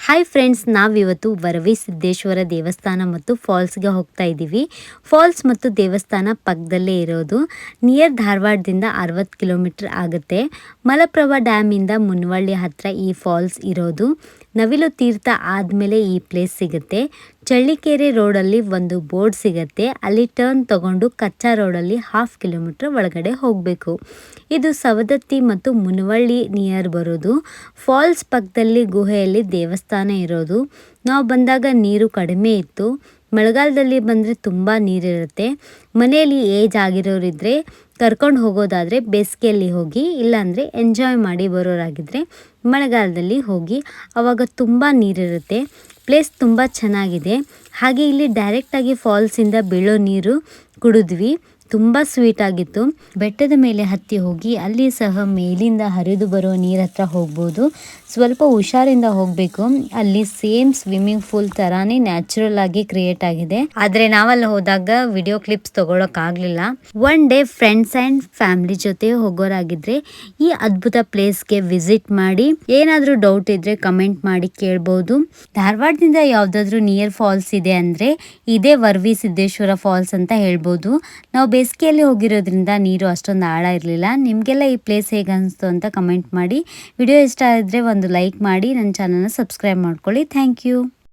Hi friends, ನಾವಿವತ್ತು ವರವಿಸಿದ್ದೇಶ್ವರ ದೇವಸ್ಥಾನ ಮತ್ತು ಫಾಲ್ಸ್ಗೆ ಹೋಗ್ತಾ ಇದ್ದೀವಿ. ಫಾಲ್ಸ್ ಮತ್ತು ದೇವಸ್ಥಾನ ಪಕ್ಕದಲ್ಲೇ ಇರೋದು. ನಿಯರ್ ಧಾರವಾಡದಿಂದ 60 ಕಿಲೋಮೀಟರ್ ಆಗುತ್ತೆ. ಮಲಪ್ರಭಾ ಡ್ಯಾಮಿಂದ ಮುನ್ವಳ್ಳಿ ಹತ್ರ ಈ ಫಾಲ್ಸ್ ಇರೋದು. ನವಿಲು ತೀರ್ಥ ಆದಮೇಲೆ ಈ ಪ್ಲೇಸ್ ಸಿಗುತ್ತೆ. ಚಳ್ಳಿಕೆರೆ ರೋಡಲ್ಲಿ ಒಂದು ಬೋರ್ಡ್ ಸಿಗುತ್ತೆ. ಅಲ್ಲಿ ಟರ್ನ್ ತಗೊಂಡು ಕಚ್ಚಾ ರೋಡಲ್ಲಿ 1/2 ಕಿಲೋಮೀಟರ್ ಒಳಗಡೆ ಹೋಗಬೇಕು. ಇದು ಸವದತ್ತಿ ಮತ್ತು ಮುನವಳ್ಳಿ ನಿಯರ್ ಬರೋದು. ಫಾಲ್ಸ್ ಪಕ್ಕದಲ್ಲಿ ಗುಹೆಯಲ್ಲಿ ದೇವಸ್ಥಾನ ಇರೋದು. ನಾವು ಬಂದಾಗ ನೀರು ಕಡಿಮೆ ಇತ್ತು. ಮಳೆಗಾಲದಲ್ಲಿ ಬಂದರೆ ತುಂಬ ನೀರಿರುತ್ತೆ. ಮನೆಯಲ್ಲಿ ಏಜ್ ಆಗಿರೋರಿದ್ದರೆ ಕರ್ಕೊಂಡು ಹೋಗೋದಾದರೆ ಬೇಸಿಗೆಯಲ್ಲಿ ಹೋಗಿ, ಇಲ್ಲಾಂದರೆ ಎಂಜಾಯ್ ಮಾಡಿ ಬರೋರಾಗಿದ್ದರೆ ಮಳೆಗಾಲದಲ್ಲಿ ಹೋಗಿ. ಆವಾಗ ತುಂಬ ನೀರಿರುತ್ತೆ. ಪ್ಲೇಸ್ ತುಂಬ ಚೆನ್ನಾಗಿದೆ. ಹಾಗೆ ಇಲ್ಲಿ ಡೈರೆಕ್ಟಾಗಿ ಫಾಲ್ಸಿಂದ ಬೀಳೋ ನೀರು ಕುಡಿದ್ವಿ. ತುಂಬ ಸ್ವೀಟ್ ಆಗಿತ್ತು. ಬೆಟ್ಟದ ಮೇಲೆ ಹತ್ತಿ ಹೋಗಿ ಅಲ್ಲಿ ಸಹ ಮೇಲಿಂದ ಹರಿದು ಬರೋ ನೀರ ಹತ್ರ ಹೋಗ್ಬೋದು. ಸ್ವಲ್ಪ ಹುಷಾರಿಂದ ಹೋಗಬೇಕು. ಅಲ್ಲಿ ಸೇಮ್ ಸ್ವಿಮ್ಮಿಂಗ್ ಪೂಲ್ ಥರಾನೇ ನ್ಯಾಚುರಲ್ ಆಗಿ ಕ್ರಿಯೇಟ್ ಆಗಿದೆ. ಆದರೆ ನಾವಲ್ಲಿ ಹೋದಾಗ ವಿಡಿಯೋ ಕ್ಲಿಪ್ಸ್ ತಗೊಳಕ್ಕಾಗಲಿಲ್ಲ. One day friends and family ಜೊತೆ ಹೋಗೋರಾಗಿದ್ರೆ ಈ ಅದ್ಭುತ ಪ್ಲೇಸ್ಗೆ ವಿಸಿಟ್ ಮಾಡಿ. ಏನಾದರೂ ಡೌಟ್ ಇದ್ದರೆ ಕಮೆಂಟ್ ಮಾಡಿ ಕೇಳ್ಬೋದು. ಧಾರವಾಡದಿಂದ ಯಾವುದಾದ್ರೂ ನಿಯರ್ ಫಾಲ್ಸ್ ಇದೆ ಅಂದರೆ ಇದೇ ವರವಿಸಿದ್ದೇಶ್ವರ ಫಾಲ್ಸ್ ಅಂತ ಹೇಳ್ಬೋದು. ನಾವು ಬೇಸಿಗೆಯಲ್ಲಿ ಹೋಗಿರೋದ್ರಿಂದ ನೀರು ಅಷ್ಟೊಂದು ಆಳ ಇರಲಿಲ್ಲ. ನಿಮಗೆಲ್ಲ ಈ ಪ್ಲೇಸ್ ಹೇಗೆ ಅನಿಸ್ತು ಅಂತ ಕಮೆಂಟ್ ಮಾಡಿ. ವಿಡಿಯೋ ಇಷ್ಟ ಆದರೆ ಒಂದು ಲೈಕ್ ಮಾಡಿ, ನನ್ನ ಚಾನಲ್ನ ಸಬ್ಸ್ಕ್ರೈಬ್ ಮಾಡ್ಕೊಳ್ಳಿ. Thank you.